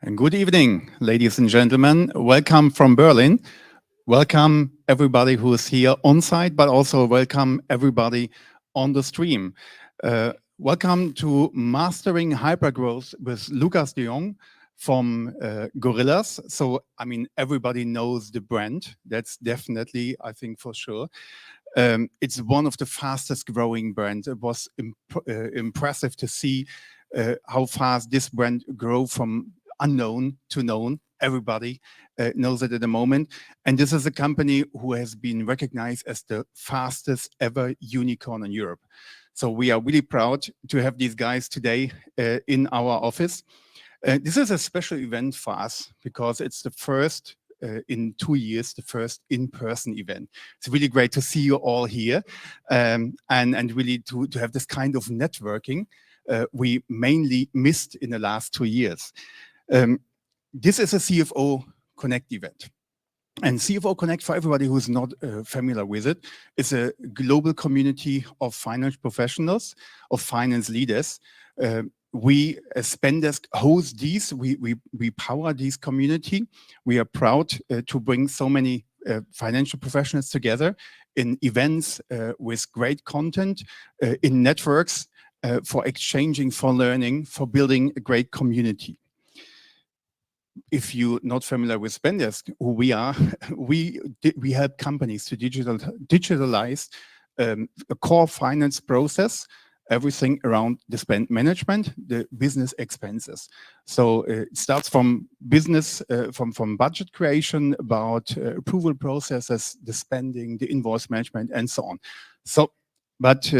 And good evening, ladies and gentlemen. Welcome from Berlin. Welcome everybody who is here on site, but also welcome everybody on the stream. Welcome to Mastering Hypergrowth with Lucas de Jong from Gorillas. So, I mean, everybody knows the brand. That's definitely, I think, for sure. It's one of the fastest growing brands. It was impressive to see how fast this brand grew from unknown to known. Everybody knows it at the moment. And this is a company who has been recognized as the fastest ever unicorn in Europe. So we are really proud to have these guys today in our office. This is a special event for us because it's the first in 2 years, the first in-person event. It's really great to see you all here and really to have this kind of networking we mainly missed in the last 2 years. This is a CFO Connect event. And CFO Connect, for everybody who's not familiar with it, is a global community of finance professionals, of finance leaders. We as Spendesk host these, we power this community. We are proud to bring so many financial professionals together in events with great content, in networks for exchanging, for learning, for building a great community. If you're not familiar with Spendesk, who we are, we help companies to digitalize a core finance process, everything around the spend management, the business expenses. So it starts from business, from budget creation, about approval processes, the spending, the invoice management, and so on. So, but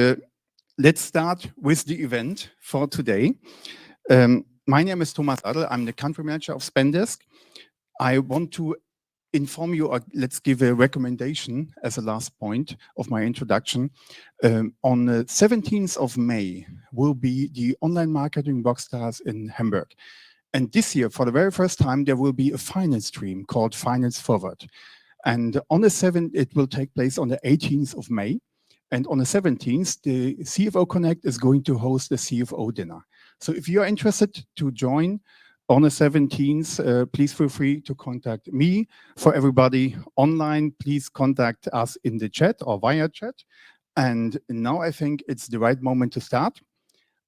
let's start with the event for today. My name is Thomas Adel. I'm the country manager of Spendesk. I want to inform you, or let's give a recommendation as a last point of my introduction. On the 17th of May will be the online marketing rockstars in Hamburg. And this year, for the very first time, there will be a finance stream called Finance Forward. And on the 7th, it will take place on the 18th of May. And on the 17th, the CFO Connect is going to host a CFO dinner. So if you're interested to join on the 17th, please feel free to contact me. For everybody online, please contact us in the chat or via chat. And now I think it's the right moment to start.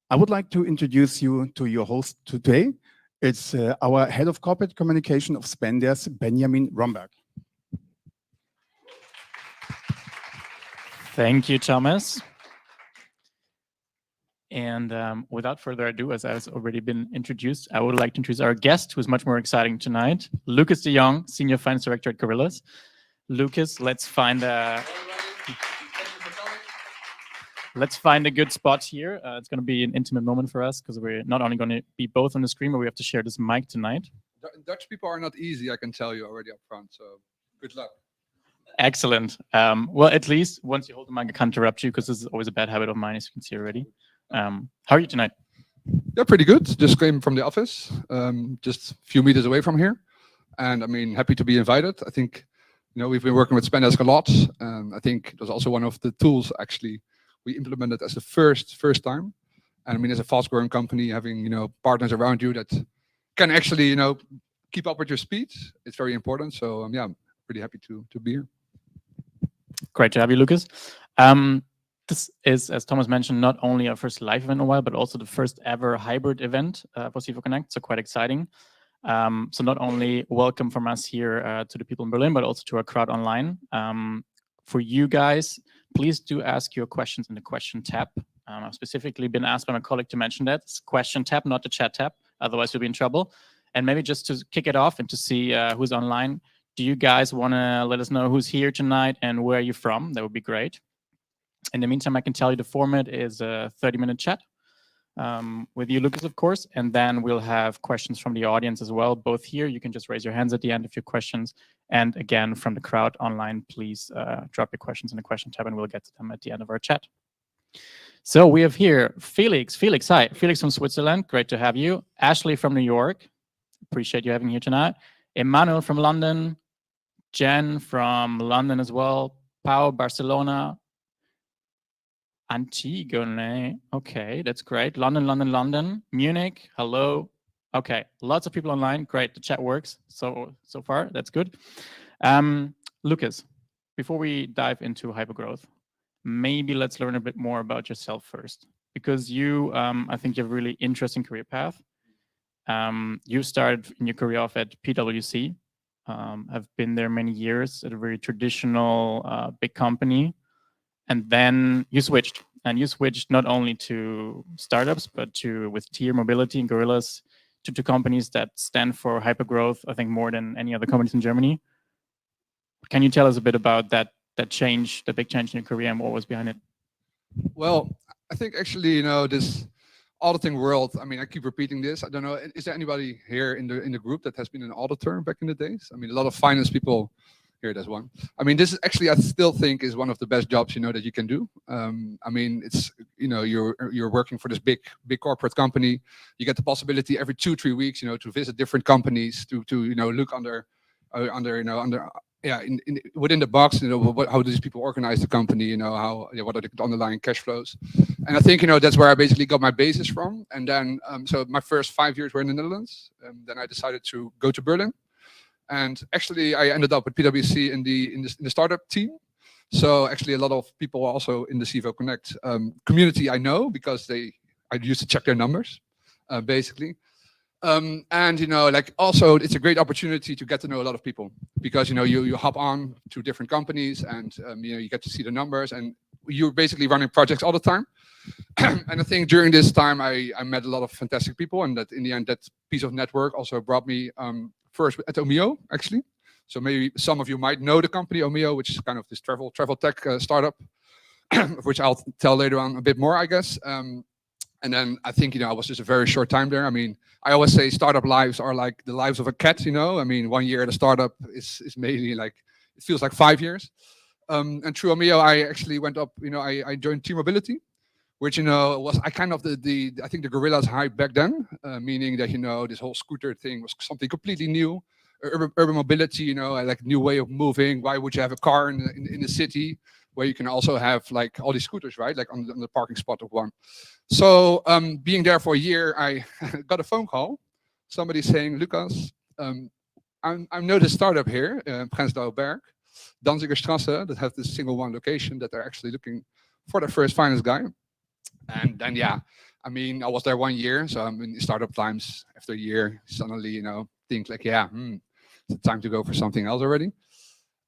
I would like to introduce you to your host today. It's our head of corporate communication of Spendesk, Benjamin Romberg. Thank you, Thomas. And without further ado, as has already been introduced, I would like to introduce our guest, who's much more exciting tonight, Lucas de Jong, Senior Finance Director at Gorillas. Lucas, let's find a good spot here. It's going to be an intimate moment for us because we're not only going to be both on the screen, but we have to share this mic tonight. Dutch people are not easy, I can tell you already up front, so good luck. Excellent. Well, at least once you hold the mic, I can't interrupt you because this is always a bad habit of mine, as you can see already. How are you tonight? Yeah, pretty good. Just came from the office, just a few meters away from here. And I mean, happy to be invited. I think, we've been working with Spendesk a lot. I think it was also one of the tools actually we implemented as the first time. And I mean, as a fast growing company, having, partners around you that can actually, keep up with your speed, it's very important. So yeah, I'm pretty happy to be here. Great to have you, Lucas. This is, as Thomas mentioned, not only our first live event in a while, but also the first ever hybrid event for CFO Connect, so quite exciting. So not only welcome from us here to the people in Berlin, but also to our crowd online. For you guys, please do ask your questions in the question tab. I've specifically been asked by my colleague to mention that. It's question tab, not the chat tab, otherwise we'll be in trouble. And maybe just to kick it off and to see who's online, do you guys want to let us know who's here tonight and where you're from? That would be great. In the meantime, I can tell you the format is a 30-minute chat with you, Lucas, of course, and then we'll have questions from the audience as well, both here. You can just raise your hands at the end of your questions. And again, from the crowd online, please drop your questions in the question tab and we'll get to them at the end of our chat. So we have here Felix. Felix, hi. Felix from Switzerland. Great to have you. Ashley from New York. Appreciate you having here tonight. Emmanuel from London. Jen from London as well. Pau, Barcelona. Antigone. Okay, that's great. London. Munich. Hello. Okay, lots of people online. Great, the chat works so far. That's good. Lucas, before we dive into hypergrowth, maybe let's learn a bit more about yourself first, because you, I think you have a really interesting career path. You started in your career off at PwC, have been there many years at a very traditional big company, and then you switched. And you switched not only to startups, but to with Tier Mobility and Gorillas, to companies that stand for hypergrowth, I think more than any other companies in Germany. Can you tell us a bit about that change, the big change in your career, and what was behind it? Well, I think actually, this auditing world, I mean, I keep repeating this. I don't know, is there anybody here in the group that has been an auditor back in the days? I mean, a lot of finance people. Here, there's one. I mean, this is actually, I still think, is one of the best jobs that you can do. I mean, it's you're working for this big corporate company. You get the possibility every 2-3 weeks, to visit different companies, to look under within the box, how do these people organize the company, how what are the underlying cash flows. And I think that's where I basically got my basis from. And then so my first 5 years were in the Netherlands. Then I decided to go to Berlin. And actually, I ended up at PwC in the startup team. So actually, a lot of people also in the CFO Connect community I know, because I used to check their numbers, basically. And also it's a great opportunity to get to know a lot of people, because you hop on to different companies, and you get to see the numbers, and you're basically running projects all the time. And I think during this time I met a lot of fantastic people, and that in the end, that piece of network also brought me first at Omio, actually. So maybe some of you might know the company Omio, which is kind of this travel tech startup, which I'll tell later on a bit more, I guess. And then I think I was just a very short time there. I mean, I always say startup lives are like the lives of a cat. I mean, 1 year at a startup is mainly like, it feels like 5 years. And through Omio, I actually went up. I joined Tier Mobility, which was I kind of I think the Gorillas hype back then, meaning that this whole scooter thing was something completely new, urban mobility, like new way of moving. Why would you have a car in the city where you can also have like all these scooters, right? Like on the parking spot of one. So being there for a year, I got a phone call, somebody saying, Lucas, I know this startup here, Prenzlauer Berg, Danziger Strasse, that have this single one location, that they're actually looking for their first finance guy. And then, I mean, I was there 1 year. So I'm in the startup times, after a year, suddenly, think like, it's time to go for something else already.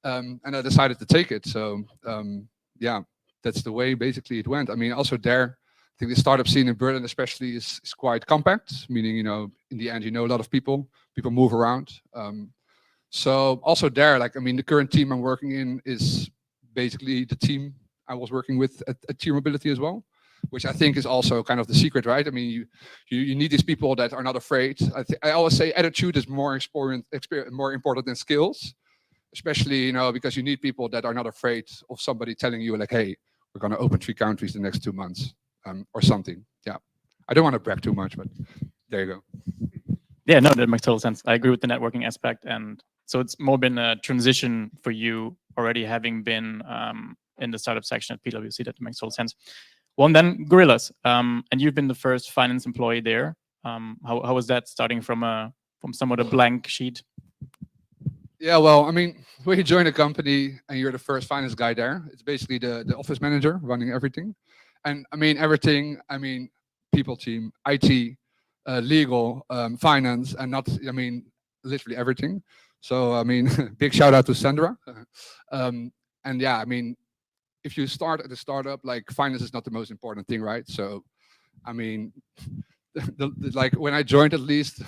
And I decided to take it. So, that's the way basically it went. I mean, also there, I think the startup scene in Berlin especially is quite compact, meaning, in the end, a lot of people move around. So also there, like, I mean, the current team I'm working in is basically the team I was working with at Tier Mobility as well, which I think is also kind of the secret, right? I mean, you need these people that are not afraid. I always say attitude is more important than skills, especially because you need people that are not afraid of somebody telling you like, hey, we're going to open 3 countries the next 2 months, or something. Yeah, I don't want to brag too much, but there you go. Yeah, no, that makes total sense. I agree with the networking aspect, and so it's more been a transition for you already having been in the startup section at PwC. That makes total sense. Well, and then Gorillas, and you've been the first finance employee there. How was that, starting from somewhat a blank sheet? Yeah, well, I mean, when you join a company and you're the first finance guy there, it's basically the office manager running everything. And I mean, everything, people team, IT, legal, finance, and literally everything. So, I mean, big shout out to Sandra. And yeah, I mean, if you start at a startup, like, finance is not the most important thing, right? So, I mean, like when I joined, at least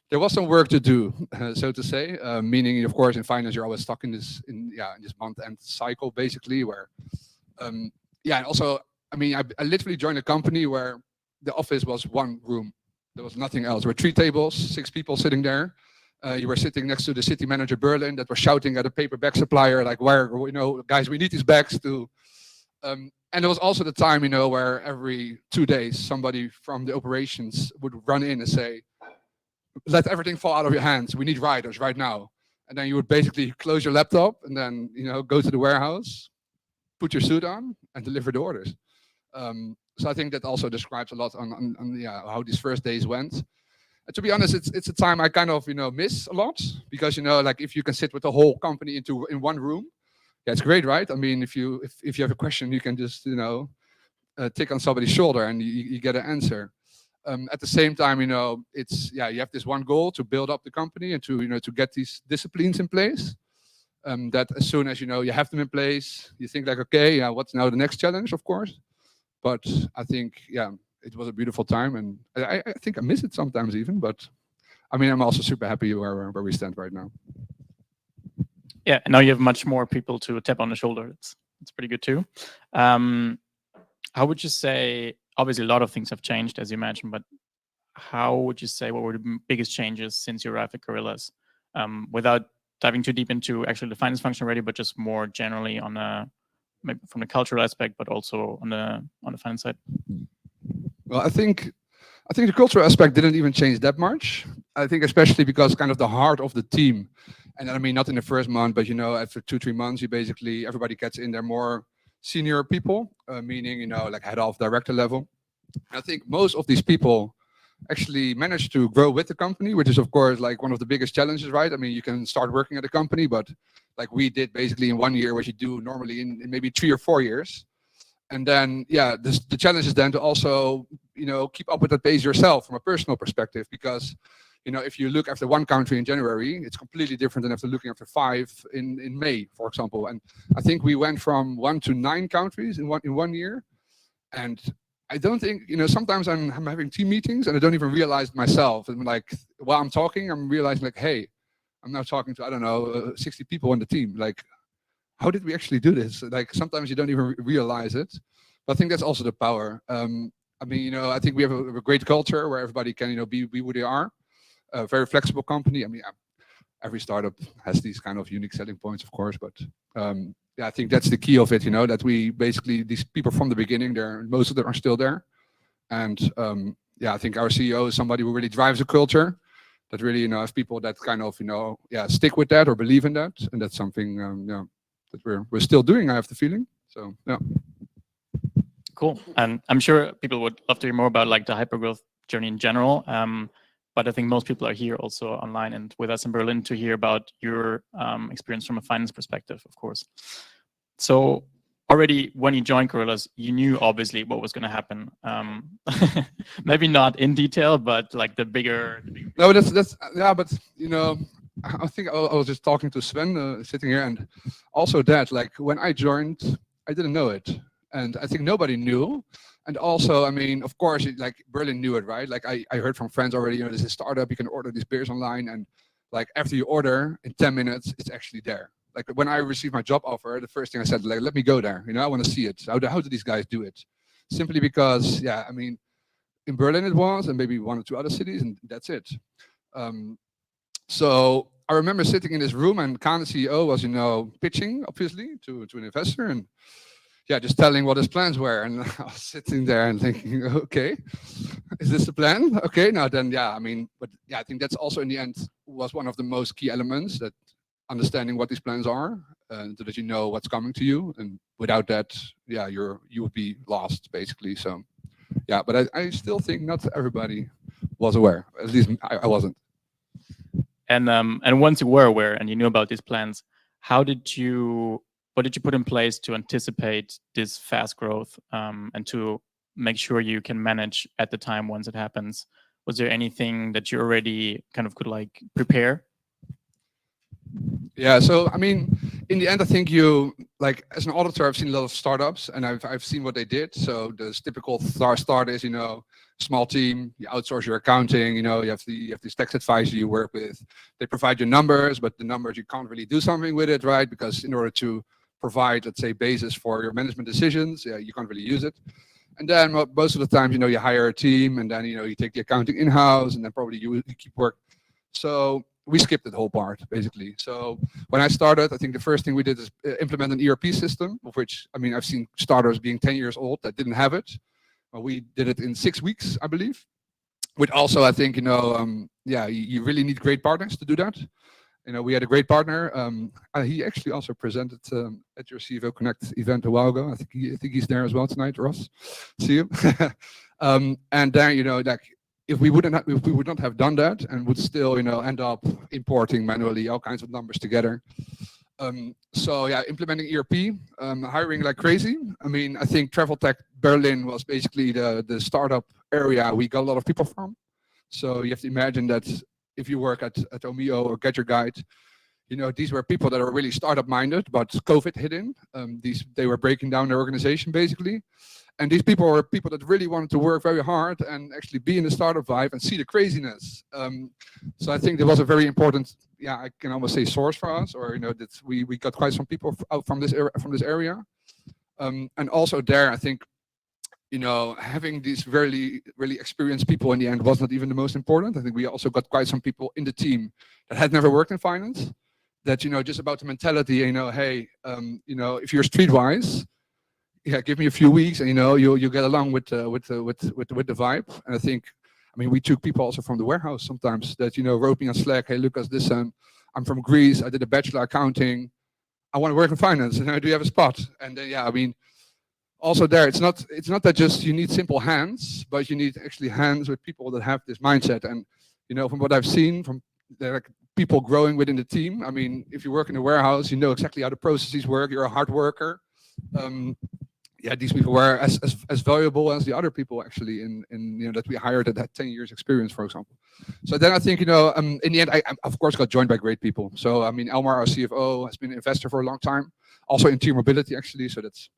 there was some work to do, so to say. Meaning, of course, in finance, you're always stuck in this month-end cycle, basically, where, and also, I mean, I literally joined a company where the office was 1 room. There was nothing else. There were 3 tables, 6 people sitting there. You were sitting next to the city manager Berlin that was shouting at a paper bag supplier, like, where, guys, we need these bags to. And there was also the time, where every 2 days somebody from the operations would run in and say, let everything fall out of your hands. We need riders right now. And then you would basically close your laptop and then, go to the warehouse, put your suit on, and deliver the orders. So I think that also describes a lot on how these first days went. to be honest, it's a time I kind of miss a lot, because like if you can sit with the whole company in one room, yeah, it's great, right? I mean, if you have a question, you can just tick on somebody's shoulder and you get an answer. At the same time, it's you have this one goal to build up the company and to get these disciplines in place. That as soon as you have them in place, you think like, okay, yeah, what's now the next challenge, of course. But I think, it was a beautiful time, and I think I miss it sometimes even. But I mean, I'm also super happy where we stand right now. Yeah, and now you have much more people to tap on the shoulder. It's pretty good too. How would you say? Obviously, a lot of things have changed, as you mentioned, but how would you say what were the biggest changes since you arrived at Gorillas? Without diving too deep into actually the finance function already, but just more generally on maybe from the cultural aspect, but also on the finance side. Well, I think the cultural aspect didn't even change that much. I think especially because kind of the heart of the team, and I mean not in the first month, but after 2-3 months, everybody gets in there more senior people, meaning like head of director level. And I think most of these people actually managed to grow with the company, which is of course like one of the biggest challenges, right? I mean, you can start working at a company, but like we did basically in 1 year what you do normally in maybe 3 or 4 years. And then the challenge is then to also keep up with that pace yourself from a personal perspective, because if you look after one country in January, it's completely different than after looking after 5 in May, for example. And I think we went from 1 to 9 countries in 1 year. And I don't think, sometimes I'm having team meetings and I don't even realize it myself. And like, while I'm talking, I'm realizing like, hey, I'm now talking to, I don't know, 60 people on the team. Like, how did we actually do this? Like, sometimes you don't even realize it. But I think that's also the power. I mean, I think we have a great culture where everybody can, be who they are. A very flexible company. I mean, every startup has these kind of unique selling points, of course, but I think that's the key of it, that we basically, these people from the beginning, most of them are still there. And I think our CEO is somebody who really drives a culture that really, has people that kind of, stick with that or believe in that. And that's something, that we're still doing, I have the feeling. So, yeah. Cool. And I'm sure people would love to hear more about like the hypergrowth journey in general. But I think most people are here also online and with us in Berlin to hear about your experience from a finance perspective, of course. So already when you joined Gorillas, you knew obviously what was going to happen. Maybe not in detail, but like the bigger. No, that's but I think I was just talking to Sven sitting here, and also that like when I joined, I didn't know it, and I think nobody knew. And also, I mean, of course, like Berlin knew it, right? Like I heard from friends already, there's a startup, you can order these beers online, and like after you order, in 10 minutes, it's actually there. Like when I received my job offer, the first thing I said, like, let me go there. I want to see it. How do these guys do it? Simply because, I mean, in Berlin it was, and maybe 1 or 2 other cities, and that's it. So I remember sitting in this room, and Khan, the CEO, was, pitching, obviously, to an investor, and just telling what his plans were. And I was sitting there and thinking, okay, is this the plan? Okay, now then, I mean, but I think that's also in the end was one of the most key elements, that understanding what these plans are, so that you know what's coming to you. And without that, you would be lost, basically. So, but I still think not everybody was aware. At least I wasn't. And once you were aware and you knew about these plans, what did you put in place to anticipate this fast growth and to make sure you can manage at the time once it happens? Was there anything that you already kind of could like prepare? Yeah, so I mean, in the end, I think like as an auditor, I've seen a lot of startups, and I've seen what they did. So the typical start is, small team, you outsource your accounting, you have this tax advisor you work with. They provide you numbers, but the numbers you can't really do something with it, right? Because in order to provide, let's say, basis for your management decisions, you can't really use it. And then most of the time, you hire a team, and then you take the accounting in-house, and then probably you keep work. So we skipped that whole part, basically. So when I started, I think the first thing we did is implement an ERP system, of which, I mean, I've seen startups being 10 years old that didn't have it. We did it in 6 weeks, I believe. Which also, I think, you really need great partners to do that. We had a great partner. He actually also presented at your CFO Connect event a while ago. I think he's there as well tonight, Ross. See you. And then, like if we would not have done that and would still, end up importing manually all kinds of numbers together. So yeah, implementing ERP, hiring like crazy. I mean, I think Travel Tech Berlin was basically the startup area we got a lot of people from. So you have to imagine that if you work at Omio or Get Your Guide, these were people that were really startup minded, but COVID hit in. They were breaking down their organization basically. And these people were people that really wanted to work very hard and actually be in the startup vibe and see the craziness. So I think there was a very important, I can almost say source for us, or that we got quite some people out from this area. And also there, I think, having these really experienced people in the end was not even the most important. I think we also got quite some people in the team that had never worked in finance. That just about the mentality, hey, if you're streetwise, give me a few weeks, and you'll get along with the vibe. And I think, we took people also from the warehouse sometimes that wrote me on Slack, hey Lucas, listen, I'm from Greece, I did a bachelor accounting, I want to work in finance, and do you have a spot? And then also there, it's not that just you need simple hands, but you need actually hands with people that have this mindset. And from what I've seen from the people growing within the team, if you work in a warehouse, you know exactly how the processes work, you're a hard worker. These people were as valuable as the other people actually in that we hired that had 10 years experience, for example. So then I think, in the end, I of course got joined by great people. So, Elmar, our CFO, has been an investor for a long time, also in Team Mobility actually. So that's,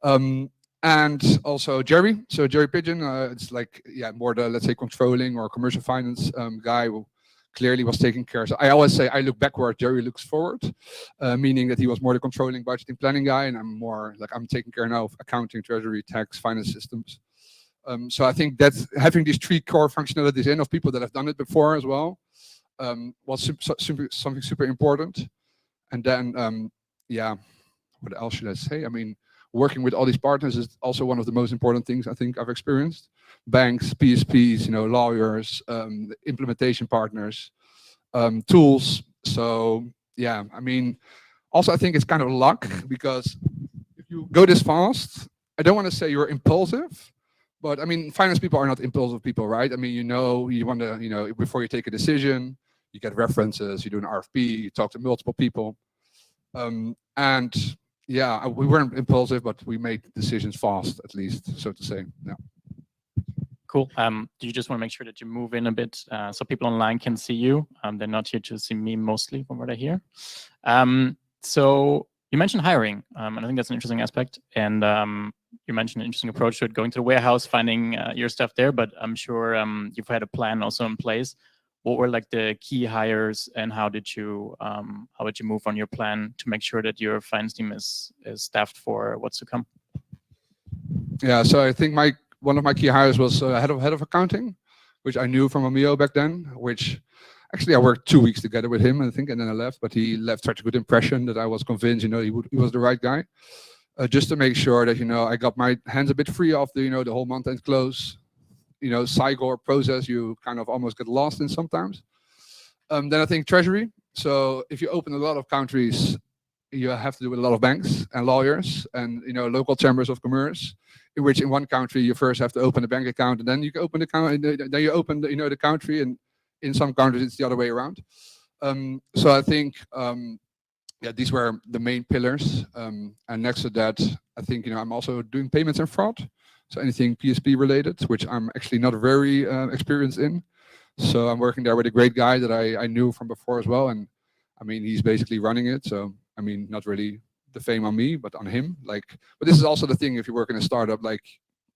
and also Jerry. So Jerry Pigeon, it's like, more the, let's say, controlling or commercial finance guy who clearly was taking care. So I always say I look backward, Jerry looks forward, meaning that he was more the controlling, budgeting, planning guy, and I'm more like I'm taking care now of accounting, treasury, tax, finance systems. So I think that having these three core functionalities in of people that have done it before as well was something super important. And then, what else should I say? Working with all these partners is also one of the most important things I think I've experienced. Banks, PSPs, lawyers, implementation partners, tools. So also I think it's kind of luck, because if you go this fast, I don't want to say you're impulsive, but finance people are not impulsive people, right? You want to, before you take a decision, you get references, you do an RFP, you talk to multiple people, we weren't impulsive, but we made decisions fast, at least, so to say. Yeah. Cool. Do you just want to make sure that you move in a bit so people online can see you? They're not here to see me mostly, from what I hear. So you mentioned hiring, and I think that's an interesting aspect. And you mentioned an interesting approach to it, going to the warehouse, finding your stuff there. But I'm sure you've had a plan also in place. What were like the key hires, and how did you move on your plan to make sure that your finance team is staffed for what's to come? Yeah, so I think one of my key hires was head of accounting, which I knew from Omio back then, which actually I worked 2 weeks together with him, I think, and then I left, but he left such a good impression that I was convinced, he was the right guy. Just to make sure that, I got my hands a bit free of the whole month-end close, cycle or process you kind of almost get lost in sometimes. Then I think treasury. So if you open a lot of countries, you have to do with a lot of banks and lawyers and local chambers of commerce, in which in one country you first have to open a bank account, and then you can open the account, then you open the country, and in some countries it's the other way around. So I think these were the main pillars. And next to that, I think I'm also doing payments and fraud. So anything PSP related, which I'm actually not very experienced in. So I'm working there with a great guy that I knew from before as well, and he's basically running it. So not really the fame on me, but on him. But this is also the thing, if you work in a startup,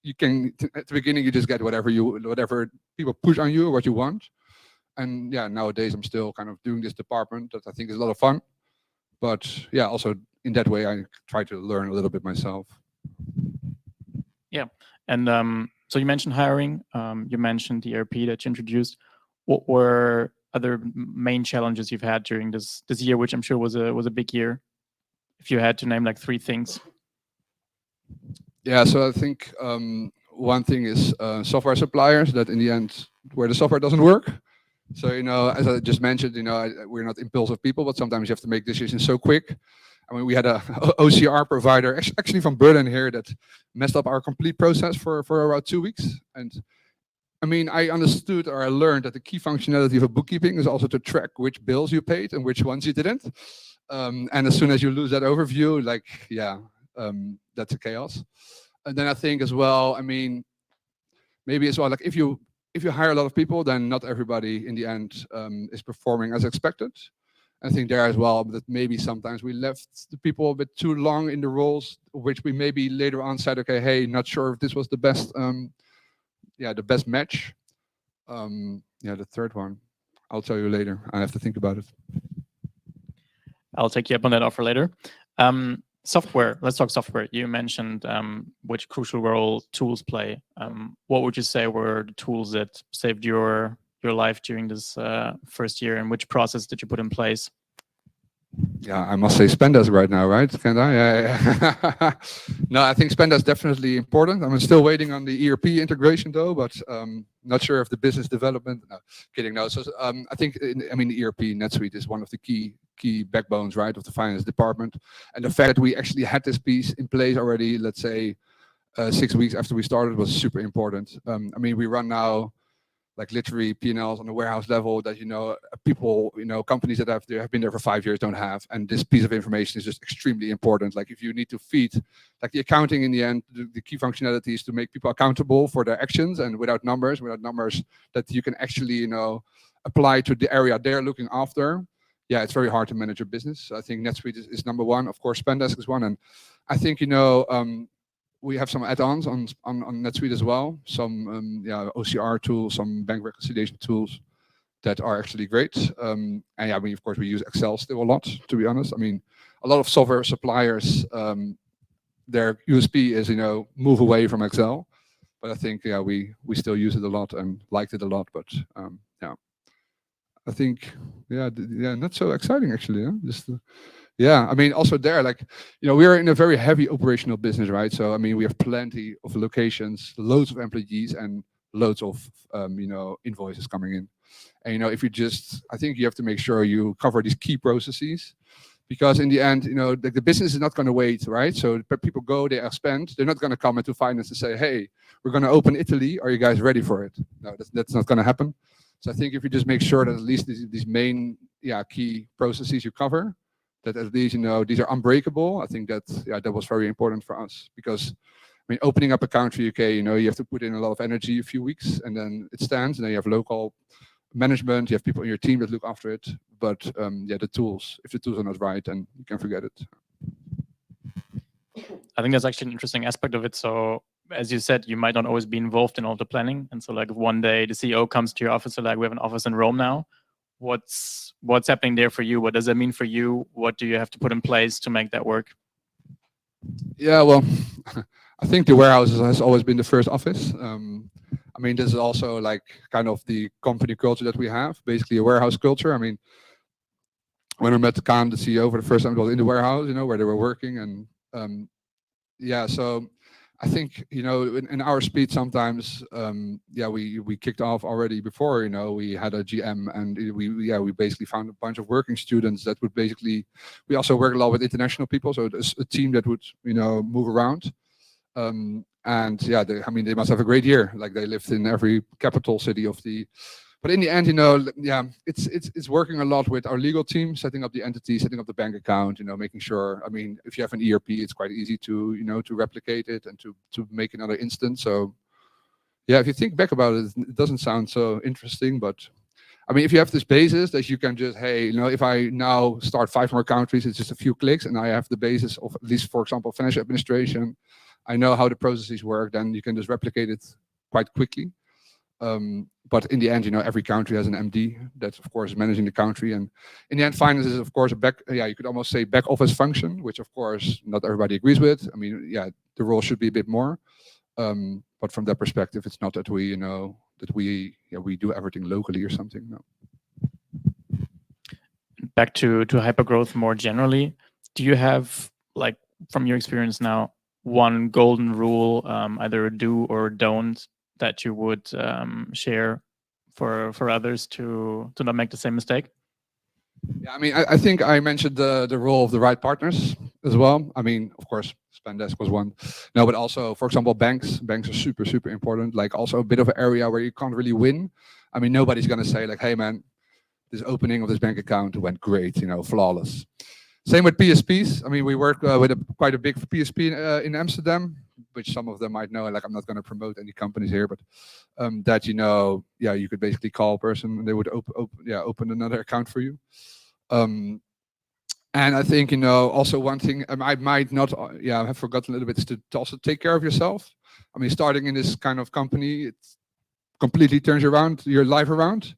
you can, at the beginning you just get whatever people push on you, what you want. And nowadays I'm still kind of doing this department that I think is a lot of fun. But also in that way I try to learn a little bit myself. Yeah, and so you mentioned hiring, you mentioned the ERP that you introduced. What were other main challenges you've had during this year, which I'm sure was a big year? If you had to name like 3 things. Yeah, so I think one thing is software suppliers, that in the end, where the software doesn't work. So, as I just mentioned, we're not impulsive people, but sometimes you have to make decisions so quick. We had a OCR provider, actually from Berlin here, that messed up our complete process for about 2 weeks. And I mean, I understood or I learned that the key functionality of a bookkeeping is also to track which bills you paid and which ones you didn't. And as soon as you lose that overview, like, yeah, that's a chaos. And then I think as well, I mean, maybe as well, like if you hire a lot of people, then not everybody in the end is performing as expected. I think there as well that maybe sometimes we left the people a bit too long in the roles, which we maybe later on said, okay, hey, not sure if this was the best, the best match. The third one, I'll tell you later. I have to think about it. I'll take you up on that offer later. Software. Let's talk software. You mentioned which crucial role tools play. What would you say were the tools that saved your life during this first year, and which process did you put in place? Yeah, I must say Spendesk right now, right? Can I? Yeah. No, I think Spendesk is definitely important. I'm still waiting on the ERP integration though, but not sure if the business development. No, kidding. No, so I think the ERP NetSuite is one of the key backbones, right, of the finance department, and the fact that we actually had this piece in place already, let's say, 6 weeks after we started, was super important. We run now like literally P&Ls on the warehouse level that people, companies that have been there for 5 years don't have, and this piece of information is just extremely important. Like if you need to feed, like the accounting in the end, the key functionality is to make people accountable for their actions, and without numbers that you can actually apply to the area they're looking after. Yeah, it's very hard to manage your business. So I think NetSuite is number one. Of course, Spendesk is one, and I think we have some add-ons on NetSuite as well. Some OCR tools, some bank reconciliation tools that are actually great. Of course, we use Excel still a lot, to be honest. A lot of software suppliers, their USP is move away from Excel, but I think we still use it a lot and liked it a lot. But I think not so exciting actually. Also there, we are in a very heavy operational business, right? So we have plenty of locations, loads of employees, and loads of invoices coming in. And I think you have to make sure you cover these key processes, because in the end, the business is not going to wait, right? So people go, they are spent, they're not going to come into finance and say, hey, we're going to open Italy, are you guys ready for it? No, that's not going to happen. So I think if you just make sure that at least these main key processes you cover, that at least these are unbreakable. I think that was very important for us, because opening up a country, okay, you have to put in a lot of energy, a few weeks, and then it stands, and then you have local management, you have people in your team that look after it. But the tools, if the tools are not right, then you can forget it. I think that's actually an interesting aspect of it. So as you said, you might not always be involved in all the planning, and so like one day the CEO comes to your office, so like we have an office in Rome now. What's happening there for you? What does that mean for you? What do you have to put in place to make that work? Yeah, well, I think the warehouse has always been the first office. This is also like kind of the company culture that we have, basically a warehouse culture. When I met Kaan, the CEO, for the first time, it was in the warehouse, where they were working, and so I think in our speed sometimes we kicked off already before we had a GM, and we basically found a bunch of working students that would basically, we also work a lot with international people, so it's a team that would move around, and they must have a great year, like they lived in every capital city of the. But in the end, it's working a lot with our legal team, setting up the entity, setting up the bank account, making sure. If you have an ERP, it's quite easy to replicate it and to make another instance. So, if you think back about it, it doesn't sound so interesting. But if you have this basis that you can just, hey, if I now start 5 more countries, it's just a few clicks, and I have the basis of at least, for example, financial administration. I know how the processes work. Then you can just replicate it quite quickly. But in the end, every country has an MD that's, of course, managing the country. And in the end, finance is, of course, you could almost say back office function, which, of course, not everybody agrees with. The role should be a bit more. But from that perspective, it's not that we do everything locally or something. No. Back to hypergrowth more generally, do you have, like, from your experience now, one golden rule, either do or don't, that you would share for others to not make the same mistake? Yeah, I mean, I think I mentioned the role of the right partners as well. I mean, of course, Spendesk was one. No, but also, for example, banks. Banks are super important. Like also a bit of an area where you can't really win. I mean, nobody's gonna say like, hey man, this opening of this bank account went great, flawless. Same with PSPs. I mean, we work with quite a big PSP in Amsterdam, which some of them might know. Like, I'm not going to promote any companies here, but that yeah, you could basically call a person and they would open another account for you. And I think also one thing I might not have forgotten a little bit is to also take care of yourself. I mean, starting in this kind of company, it completely turns your life around.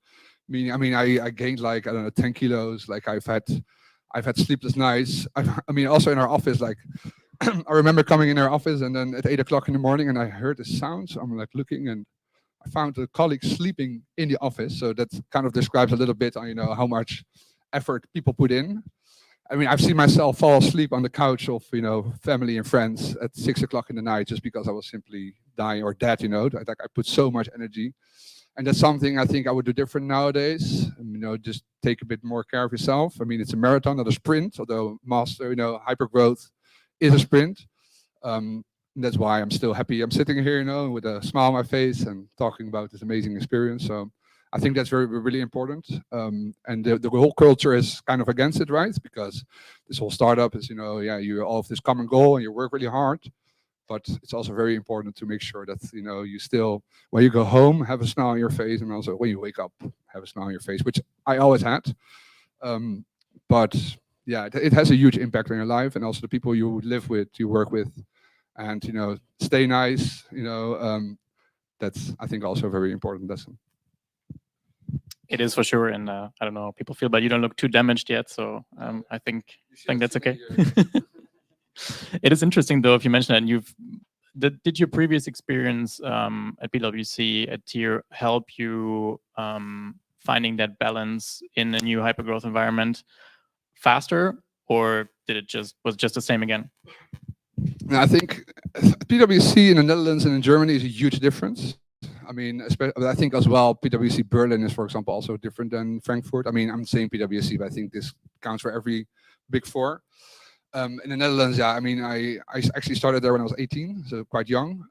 I gained like, I don't know, 10 kilos. Like I've had sleepless nights. I mean, also in our office, like I remember coming in our office and then at 8 o'clock in the morning and I heard a sound. So I'm like looking and I found a colleague sleeping in the office. So that kind of describes a little bit on, how much effort people put in. I mean, I've seen myself fall asleep on the couch of, family and friends at 6 o'clock in the night just because I was simply dying or dead, Like I put so much energy. And that's something I think I would do different nowadays. Just take a bit more care of yourself. I mean, it's a marathon, not a sprint, although hypergrowth is a sprint. And that's why I'm still happy. I'm sitting here, with a smile on my face and talking about this amazing experience. So I think that's really important. And the whole culture is kind of against it, right? Because this whole startup is, you all have this common goal and you work really hard. But it's also very important to make sure that you still, when you go home, have a smile on your face, and also when you wake up, have a smile on your face, which I always had. But yeah, it has a huge impact on your life, and also the people you live with, you work with, and stay nice. That's, I think, also a very important lesson. It is for sure, and I don't know how people feel, but you don't look too damaged yet, so I think that's okay. It is interesting though, if you mention that, and did your previous experience at PwC at Tier help you finding that balance in a new hypergrowth environment faster, or was just the same again? I think PwC in the Netherlands and in Germany is a huge difference. I mean, I think as well, PwC Berlin is, for example, also different than Frankfurt. I mean, I'm saying PwC, but I think this counts for every big four. In the Netherlands, yeah, I mean, I actually started there when I was 18, so quite young.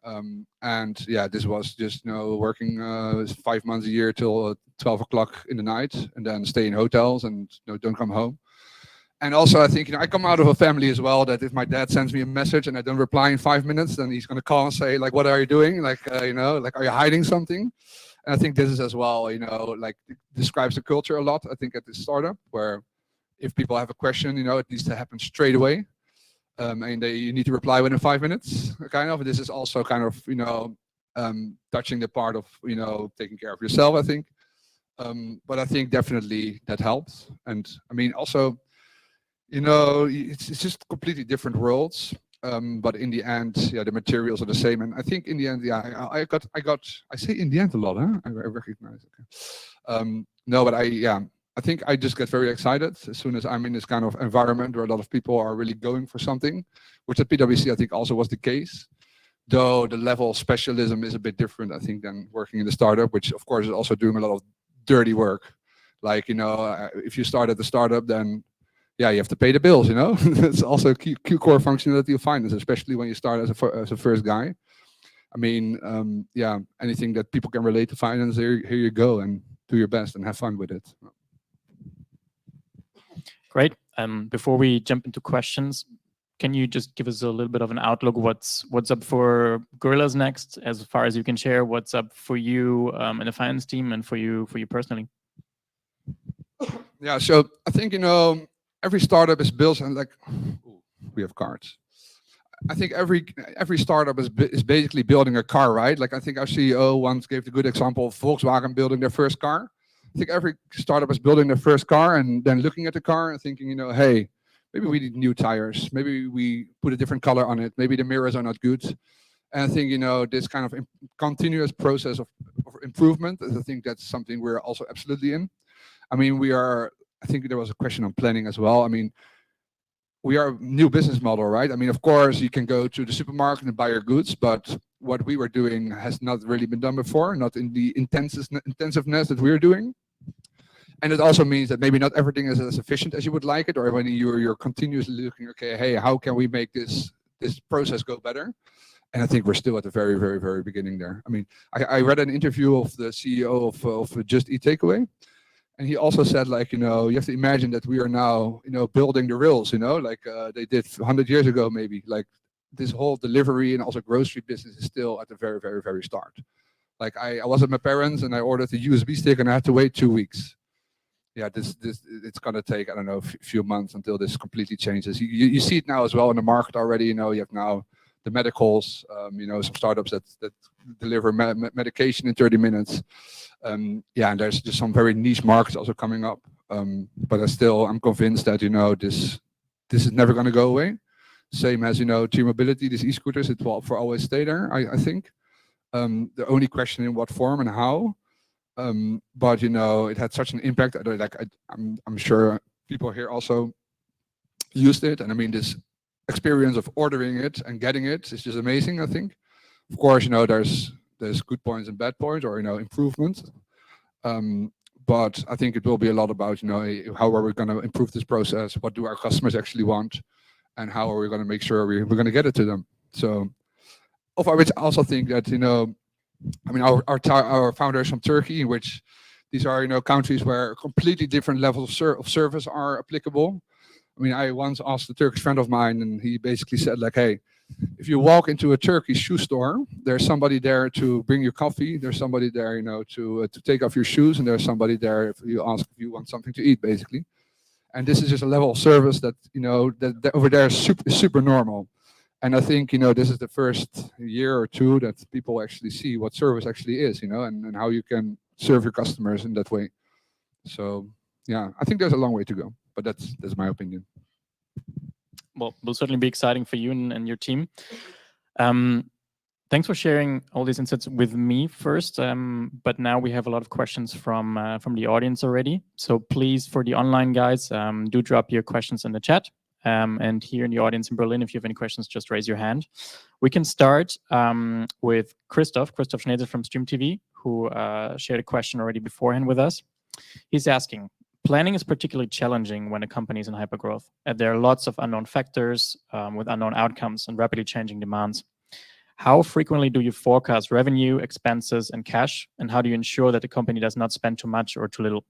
And yeah, this was just working 5 months a year till 12 o'clock in the night, and then stay in hotels and don't come home. And also, I think I come out of a family as well that if my dad sends me a message and I don't reply in 5 minutes, then he's going to call and say like, "What are you doing? Like, like, are you hiding something?" And I think this is as well, like describes the culture a lot. I think at this startup where, if people have a question, it needs to happen straight away. And you need to reply within 5 minutes, kind of. This is also kind of, touching the part of, taking care of yourself, I think. But I think definitely that helps. And I mean, also, it's just completely different worlds. But in the end, yeah, the materials are the same. And I think in the end, yeah, I say in the end a lot, huh? I recognize it. No, but I think I just get very excited as soon as I'm in this kind of environment where a lot of people are really going for something, which at PwC I think also was the case. Though the level of specialism is a bit different, I think, than working in the startup, which of course is also doing a lot of dirty work. Like, if you start at the startup, then yeah, you have to pay the bills, It's also a key core function that you'll find, especially when you start as a first guy. I mean, yeah, anything that people can relate to finance, here you go, and do your best and have fun with it. Great. Before we jump into questions, can you just give us a little bit of an outlook? What's up for Gorillas next, as far as you can share? What's up for you in the finance team and for you personally? Yeah, so I think every startup is built on like, we have cards. I think every startup is basically building a car, right? Like I think our CEO once gave the good example of Volkswagen building their first car. I think every startup is building their first car and then looking at the car and thinking, hey, maybe we need new tires. Maybe we put a different color on it. Maybe the mirrors are not good. And I think, this kind of continuous process of improvement, I think that's something we're also absolutely in. I mean, I think there was a question on planning as well. I mean, we are a new business model, right? I mean, of course, you can go to the supermarket and buy your goods, but what we were doing has not really been done before, not in the intensiveness that we're doing. And it also means that maybe not everything is as efficient as you would like it, or when you're continuously looking, okay, hey, how can we make this process go better? And I think we're still at the very, very, very beginning there. I mean, I read an interview of the CEO of Just Eat Takeaway, and he also said, like, you have to imagine that we are now, building the rails, like they did 100 years ago, maybe. Like this whole delivery and also grocery business is still at the very, very, very start. Like I was at my parents and I ordered a USB stick and I had to wait 2 weeks. Yeah, this it's gonna take, I don't know, a few months until this completely changes. You see it now as well in the market already. You have now the medicals, some startups that deliver medication in 30 minutes. Yeah, and there's just some very niche markets also coming up. But I'm convinced that this is never going to go away. Same as Team Mobility, these e-scooters, it will for always stay there. I think. The only question in what form and how. But it had such an impact. I'm sure people here also used it, and I mean this experience of ordering it and getting it is just amazing. I think, of course, there's good points and bad points, or improvements. But I think it will be a lot about how are we going to improve this process? What do our customers actually want, and how are we going to make sure we're going to get it to them? So, of which I also think that I mean our founders from Turkey, in which these are countries where completely different levels of service are applicable. I mean, I once asked a Turkish friend of mine, and he basically said, like, hey, if you walk into a Turkish shoe store, there's somebody there to bring you coffee. There's somebody there, to take off your shoes, and there's somebody there if you ask if you want something to eat, basically. And this is just a level of service that that over there is super normal. And I think this is the first year or two that people actually see what service actually is, and how you can serve your customers in that way. So yeah, I think there's a long way to go, but that's my opinion. Well, will certainly be exciting for you and your team. Thanks for sharing all these insights with me first. But now we have a lot of questions from the audience already. So please, for the online guys, do drop your questions in the chat. And here in the audience in Berlin, if you have any questions, just raise your hand. We can start with Christoph Schneider from Stream TV, who shared a question already beforehand with us. He's asking, planning is particularly challenging when a company is in hypergrowth. There are lots of unknown factors with unknown outcomes and rapidly changing demands. How frequently do you forecast revenue, expenses, and cash? And how do you ensure that the company does not spend too much or too little?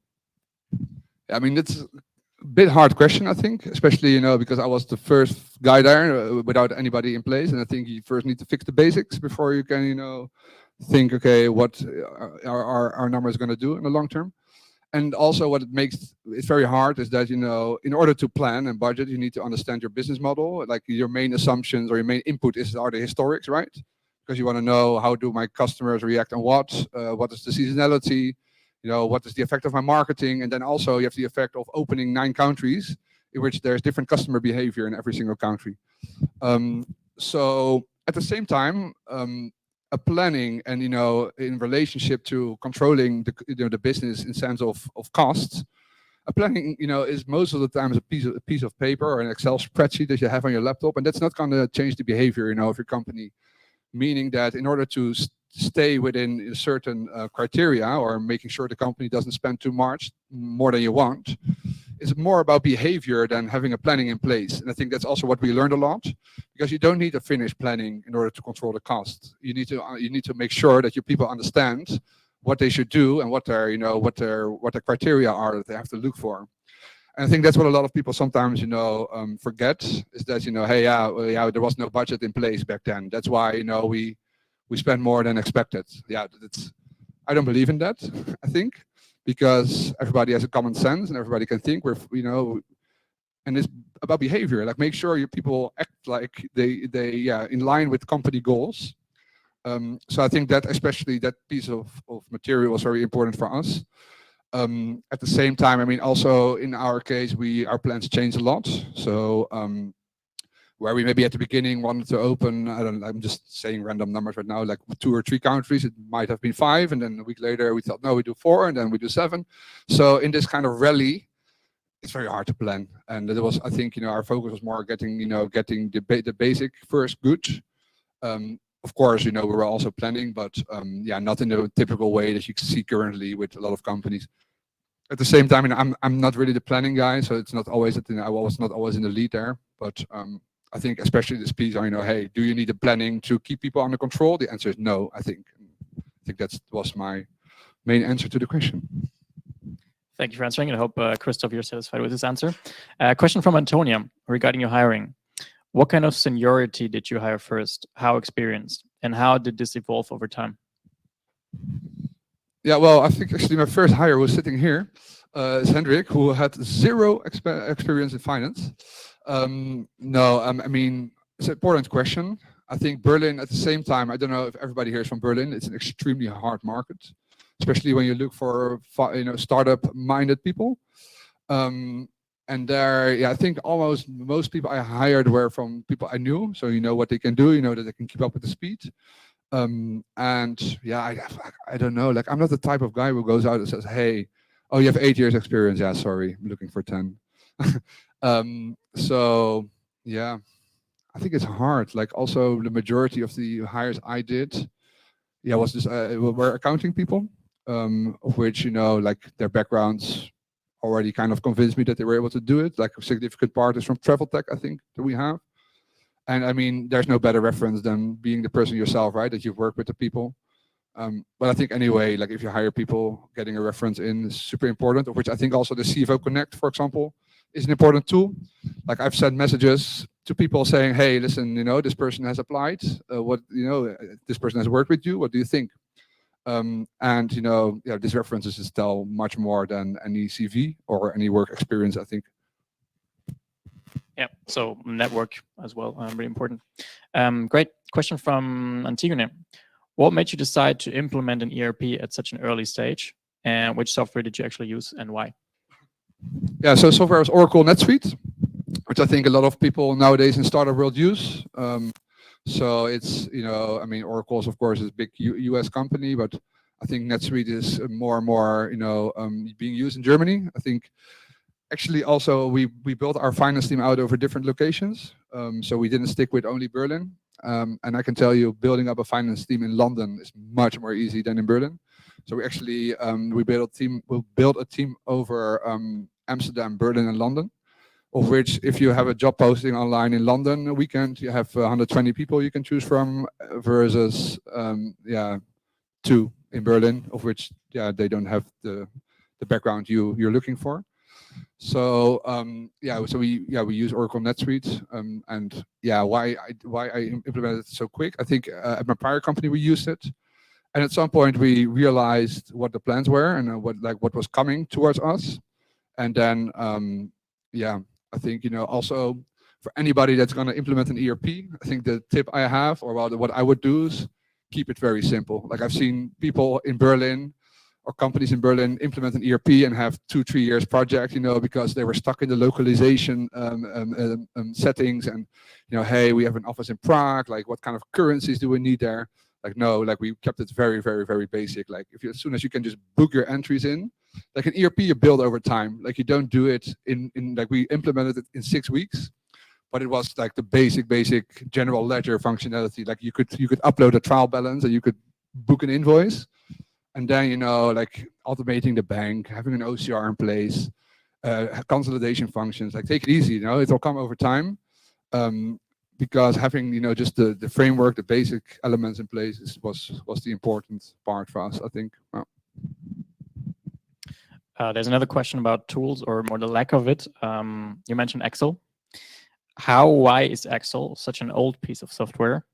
I mean, it's a bit hard question, I think, especially, because I was the first guy there without anybody in place. And I think you first need to fix the basics before you can, think, okay, what are our numbers going to do in the long term? And also what it makes it very hard is that, in order to plan and budget, you need to understand your business model. Like your main assumptions or your main input are the historics, right? Because you want to know, how do my customers react on what is the seasonality, what is the effect of my marketing? And then also you have the effect of opening 9 countries in which there's different customer behavior in every single country. So at the same time, a planning and in relationship to controlling the business in sense of costs, a planning is most of the time a piece of paper or an Excel spreadsheet that you have on your laptop, and that's not going to change the behavior of your company. Meaning that in order to stay within a certain criteria, or making sure the company doesn't spend too much more than you want, is more about behavior than having a planning in place. And I think that's also what we learned a lot, because you don't need to finish planning in order to control the cost. You need to make sure that your people understand what they should do and what their criteria are that they have to look for. And I think that's what a lot of people sometimes forget, is that hey, there was no budget in place back then. That's why we spend more than expected. Yeah, I don't believe in that. I think, because everybody has a common sense and everybody can think. And it's about behavior. Like, make sure your people act like they in line with company goals. So I think that especially that piece of material was very important for us. At the same time, I mean, also in our case, our plans change a lot. So where we maybe at the beginning wanted to open, I'm just saying random numbers right now, like 2 or 3 countries, it might have been 5, and then a week later we thought, no, we do 4, and then we do 7. So in this kind of rally, it's very hard to plan. And it was, I think, our focus was more getting the basic first good. Of course, we were also planning, but not in the typical way that you see currently with a lot of companies. At the same time, I'm not really the planning guy, so it's not always that I was not always in the lead there. But I think especially this piece, hey, do you need a planning to keep people under control? The answer is no. I think that was my main answer to the question. Thank you for answering. I hope, Christoph, you're satisfied with this answer. Question from Antonia regarding your hiring. What kind of seniority did you hire first? How experienced? And how did this evolve over time? Yeah, well, I think actually my first hire was sitting here. Is Hendrik, who had zero experience in finance. No, I mean, it's an important question. I think Berlin at the same time, I don't know if everybody here is from Berlin, it's an extremely hard market, especially when you look for startup-minded people. And there, yeah, I think almost most people I hired were from people I knew. So you know what they can do, you know that they can keep up with the speed. And yeah, I don't know, like I'm not the type of guy who goes out and says, hey, oh, you have 8 years experience. Yeah, sorry, I'm looking for 10. So yeah, I think it's hard. Like also the majority of the hires I did, yeah, was this were accounting people, of which, like their backgrounds already kind of convinced me that they were able to do it. Like a significant part is from travel tech, I think, that we have. And I mean, there's no better reference than being the person yourself, right? That you've worked with the people. But I think anyway, like if you hire people, getting a reference in is super important, of which I think also the CFO Connect, for example, is an important tool. Like I've sent messages to people saying, hey, listen, this person has applied. This person has worked with you. What do you think? And these references tell much more than any CV or any work experience, I think. Yeah, so network as well, really important. Great question from Antigone. What made you decide to implement an ERP at such an early stage? And which software did you actually use and why? Yeah, so software is Oracle NetSuite, which I think a lot of people nowadays in startup world use. So it's, I mean, Oracle is of course a big US company, but I think NetSuite is more and more, being used in Germany. I think actually also we built our finance team out over different locations. So we didn't stick with only Berlin. And I can tell you, building up a finance team in London is much more easy than in Berlin. So we actually we built a team over Amsterdam, Berlin, and London. Of which, if you have a job posting online in London a weekend, you have 120 people you can choose from, versus 2 in Berlin, of which they don't have the background you're looking for. So so we use Oracle NetSuite, and why I implemented it so quick. I think at my prior company we used it, and at some point we realized what the plans were and what was coming towards us, and then I think also for anybody that's going to implement an ERP, I think the tip I have, or what I would do, is keep it very simple. Like I've seen people in Berlin or companies in Berlin implement an ERP and have 2-3 years project, because they were stuck in the localization settings, and hey, we have an office in Prague. Like, what kind of currencies do we need there? Like, no, like we kept it very, very, very basic. Like as soon as you can just book your entries in, like an ERP you build over time. Like you don't do it in like we implemented it in 6 weeks, but it was like the basic general ledger functionality. Like you could upload a trial balance and you could book an invoice. And then, like automating the bank, having an OCR in place, consolidation functions, like take it easy, it'll come over time. Because having, just the framework, the basic elements in place was the important part for us, I think. There's another question about tools, or more the lack of it. You mentioned Excel. Why is Excel, such an old piece of software,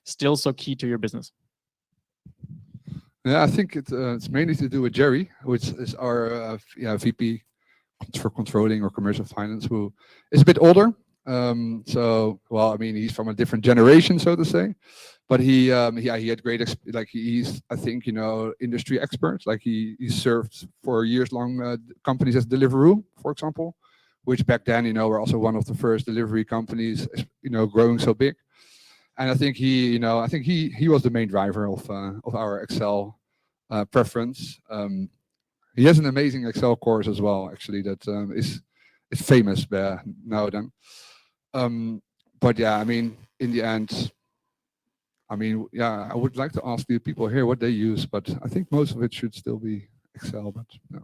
still so key to your business? Yeah, I think it's mainly to do with Jerry, which is our VP for controlling or commercial finance, who is a bit older. Well, I mean, he's from a different generation, so to say, but he had great he's, I think, industry expert. Like he served for years long companies as Deliveroo, for example, which back then, were also one of the first delivery companies, growing so big. And I think he was the main driver of our Excel preference. He has an amazing Excel course as well, actually, that is famous now then. But yeah, I mean, in the end, I mean, yeah, I would like to ask the people here what they use, but I think most of it should still be Excel. But no.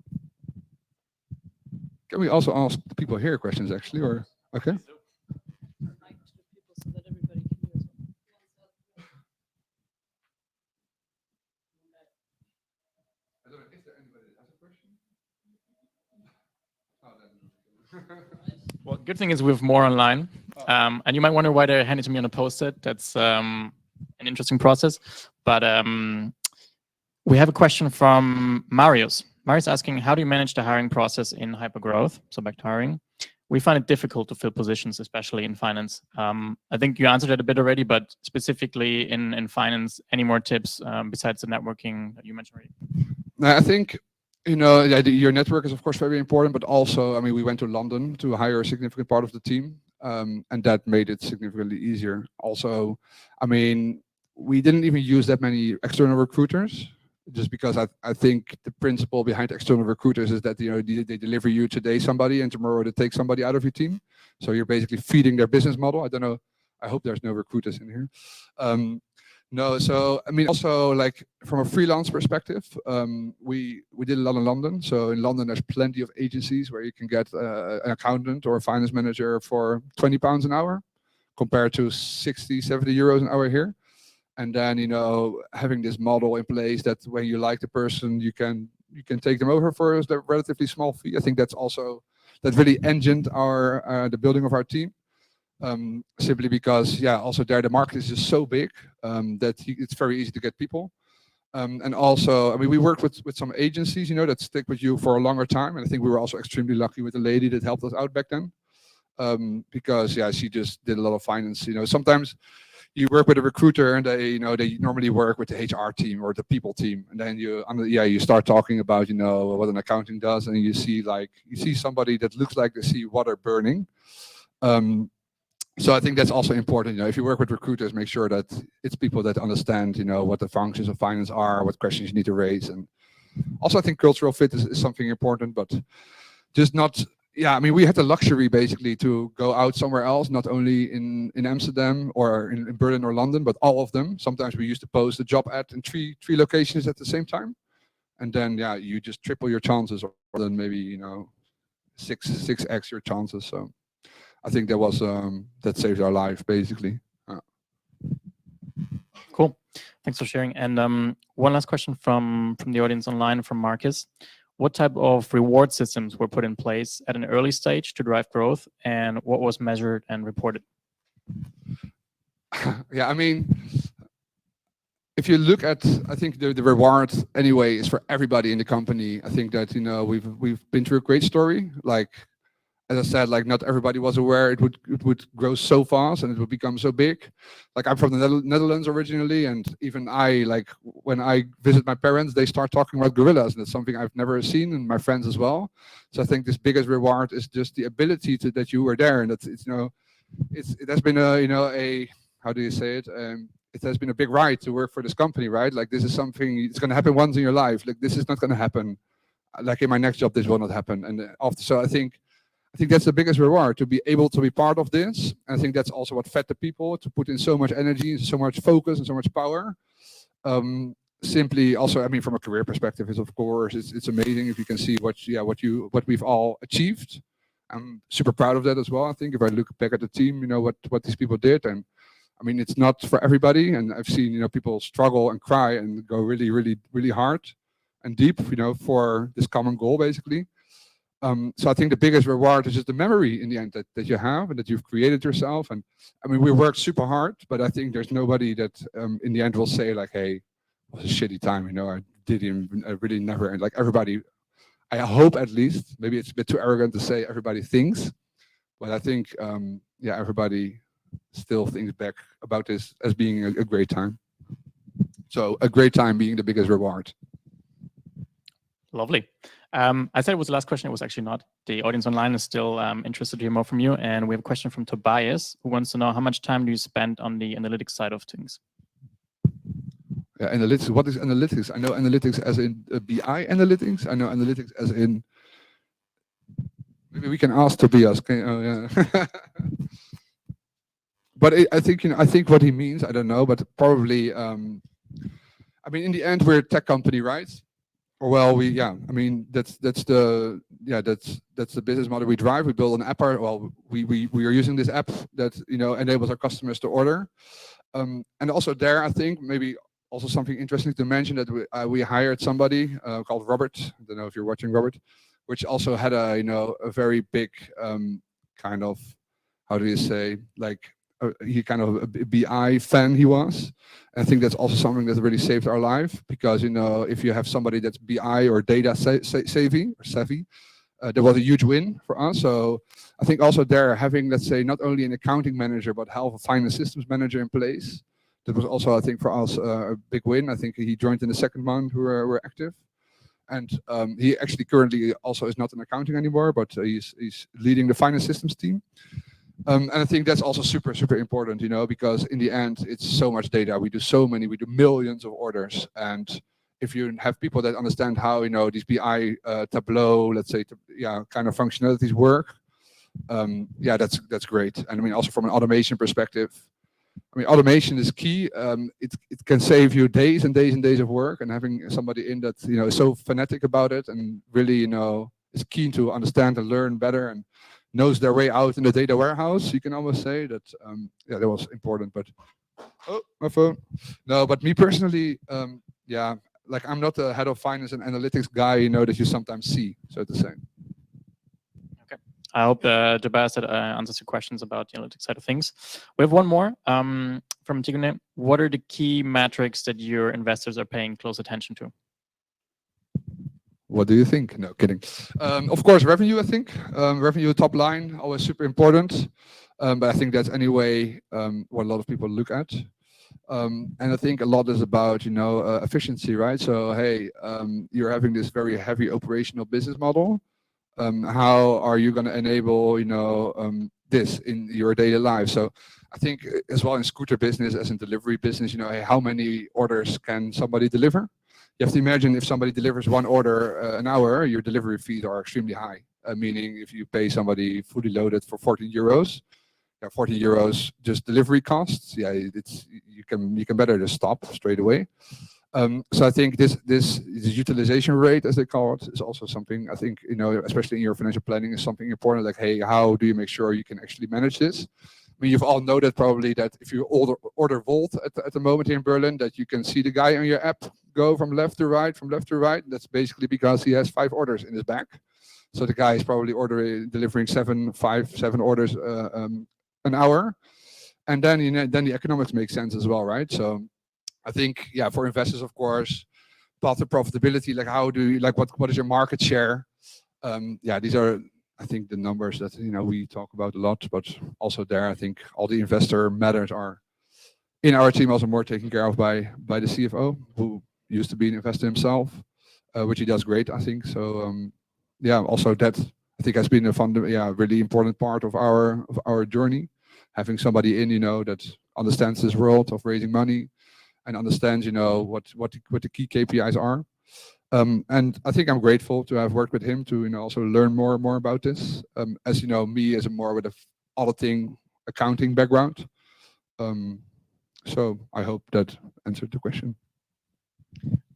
Can we also ask the people here questions actually, or okay? I don't know if there anybody has a question. Well, good thing is we have more online. And you might wonder why they're handing to me on a post-it. That's an interesting process. But we have a question from Marius. Marius asking, how do you manage the hiring process in hypergrowth? So back to hiring. We find it difficult to fill positions, especially in finance. I think you answered it a bit already, but specifically in finance, any more tips besides the networking that you mentioned already? I think, your network is of course very important, but also, I mean, we went to London to hire a significant part of the team, and that made it significantly easier. Also, I mean, we didn't even use that many external recruiters, just because I think the principle behind external recruiters is that they deliver you today somebody and tomorrow they take somebody out of your team. So you're basically feeding their business model. I don't know. I hope there's no recruiters in here. No, so I mean, also like from a freelance perspective, we did a lot in London. So in London, there's plenty of agencies where you can get an accountant or a finance manager for £20 an hour, compared to 60, 70 euros an hour here. And then having this model in place that when you like the person, you can take them over for a relatively small fee. I think that really engined the building of our team. Simply because, also there the market is just so big that it's very easy to get people. And also, I mean, we worked with some agencies, that stick with you for a longer time. And I think we were also extremely lucky with the lady that helped us out back then. Because, she just did a lot of finance. Sometimes you work with a recruiter and they normally work with the HR team or the people team. And then you start talking about, what an accounting does. And you see somebody that looks like they see water burning. So I think that's also important. If you work with recruiters, make sure that it's people that understand, what the functions of finance are, what questions you need to raise. And also I think cultural fit is something important, but just not, I mean, we had the luxury basically to go out somewhere else, not only in Amsterdam or in Berlin or London, but all of them. Sometimes we used to post a job ad in three locations at the same time. And then, you just triple your chances, or then maybe, 6x your chances. So I think that saved our life basically. Cool. Thanks for sharing. And one last question from the audience online, from Marcus. What type of reward systems were put in place at an early stage to drive growth, and what was measured and reported? I mean, if you look at, I think the reward anyway is for everybody in the company. I think that we've been through a great story. Like, as I said, like not everybody was aware it would grow so fast and it would become so big. Like, I'm from the Netherlands originally, and even when I visit my parents, they start talking about gorillas, and it's something I've never seen, and my friends as well. So I think this biggest reward is just the ability that you were there, and it has been a how do you say it? It has been a big ride to work for this company, right? Like, this is something, it's going to happen once in your life. Like, this is not going to happen. Like in my next job, this will not happen. And so I think that's the biggest reward, to be able to be part of this. And I think that's also what fed the people, to put in so much energy, so much focus, and so much power. Simply also, I mean, from a career perspective, is of course it's amazing if you can see what we've all achieved. I'm super proud of that as well. I think if I look back at the team, what these people did, and I mean, it's not for everybody, and I've seen people struggle and cry and go really, really, really hard and deep, for this common goal basically. So I think the biggest reward is just the memory in the end that you have and that you've created yourself. And I mean, we worked super hard, but I think there's nobody that in the end will say like, hey, it was a shitty time, I really never, and like everybody, I hope at least, maybe it's a bit too arrogant to say everybody thinks, but I think, everybody still thinks back about this as being a great time. So a great time being the biggest reward. Lovely. I said it was the last question. It was actually not. The audience online is still interested to hear more from you. And we have a question from Tobias, who wants to know, how much time do you spend on the analytics side of things? Yeah, analytics. What is analytics? I know analytics as in BI analytics. I know analytics as in. Maybe we can ask Tobias. But I think what he means, I don't know, but probably. I mean, in the end, we're a tech company, right? Or well, I mean, that's the yeah, that's the business model we drive. We build an app. Well, we are using this app that enables our customers to order. And also there, I think maybe also something interesting to mention that we hired somebody called Robert. I don't know if you're watching, Robert, which also had a a very big kind of, how do you say, like he kind of a BI fan he was. And I think that's also something that really saved our life, because if you have somebody that's BI or data savvy, that was a huge win for us. So I think also there, having, let's say, not only an accounting manager but half a finance systems manager in place, that was also, I think, for us a big win. I think he joined in the second month we're active. And he actually currently also is not in accounting anymore, but he's leading the finance systems team. And I think that's also super, super important, because in the end, it's so much data. We do millions of orders. And if you have people that understand how, these BI Tableau, let's say, kind of functionalities work, that's great. And I mean, also from an automation perspective, I mean, automation is key. It can save you days and days and days of work, and having somebody in that, is so fanatic about it and really, is keen to understand and learn better and knows their way out in the data warehouse. You can almost say that, that was important. But oh, my phone. No, but me personally, like I'm not the head of finance and analytics guy, that you sometimes see, so to say. Okay, I hope the best answers your questions about the analytics side of things. We have one more from Tigune. What are the key metrics that your investors are paying close attention to? What do you think? No, kidding. Of course, revenue, I think. Revenue top line, always super important. But I think that's anyway what a lot of people look at. And I think a lot is about, efficiency, right? So, hey, you're having this very heavy operational business model. How are you going to enable, this in your daily life? So I think as well in scooter business as in delivery business, hey, how many orders can somebody deliver? You have to imagine if somebody delivers one order an hour, your delivery fees are extremely high. Meaning if you pay somebody fully loaded for 14 euros, 40 euros just delivery costs. Yeah, you can better just stop straight away. So I think this utilization rate, as they call it, is also something I think, especially in your financial planning, is something important. Like, hey, how do you make sure you can actually manage this? I mean, you've all noted probably that if you order Volt at the moment here in Berlin, that you can see the guy on your app go from left to right, from left to right. That's basically because he has 5 orders in his back. So the guy is probably delivering 7 orders an hour, and then the economics make sense as well, right? So I think, for investors, of course, path to profitability, like how do you, like what is your market share? These are, I think, the numbers that we talk about a lot, but also there, I think all the investor matters are in our team also more taken care of by the CFO, who used to be an investor himself, which he does great, I think. So also that I think has been a really important part of our journey, having somebody in that understands this world of raising money and understands what the key KPIs are. And I think I'm grateful to have worked with him to also learn more and more about this. As you know, me as a more with a auditing, accounting background. So I hope that answered the question.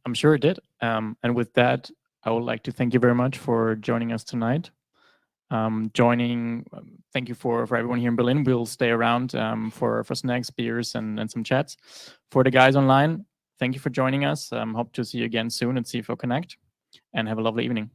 I'm sure it did. And with that, I would like to thank you very much for joining us tonight. Thank you for everyone here in Berlin. We'll stay around for snacks, beers, and some chats. For the guys online, thank you for joining us. Hope to see you again soon at CFO Connect, and have a lovely evening.